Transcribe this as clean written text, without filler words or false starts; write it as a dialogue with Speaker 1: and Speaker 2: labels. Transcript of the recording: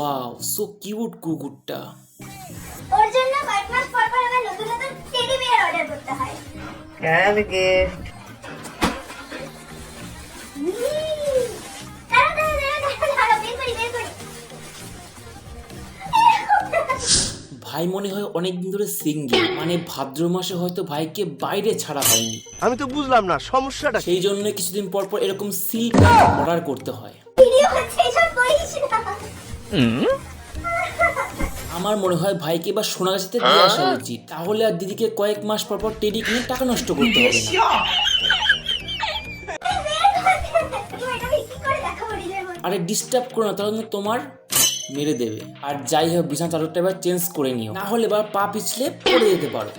Speaker 1: Wow, so cute কুকুরটা।
Speaker 2: ওর জন্য কয়েক মাস পর পর আমার নতুন নতুন টেডি বিয়ার অর্ডার করতে হয়।
Speaker 3: কেন গিফট?
Speaker 1: ভাই মনে হয় অনেকদিন ধরে সিঙ্গেল, মানে ভাদ্র মাসে হয়তো ভাইকে বাইরে ছাড়া হয়নি।
Speaker 4: আমি তো বুঝলাম না সমস্যাটা।
Speaker 1: সেই জন্য কিছুদিন পর পর এরকম সিল প্যান্ট অর্ডার করতে হয়।
Speaker 2: ভিডিও হচ্ছে এসব করিস না।
Speaker 1: আমার মনে হয় ভাইকে এবার সোনাগাছিতে দিয়ে আসা উচিত, তাহলে আর দিদিকে কয়েক মাস পর পর টেডি কিনে টাকা নষ্ট করতে হবে না। আরে ডিস্টার্ব করো না, তাহলে তোমার মেরে দেবে। আর যাই হোক, বিছানা চাদরটা এবার চেঞ্জ করে নিও, না হলে এবার পা পিছলে পড়ে যেতে পারো।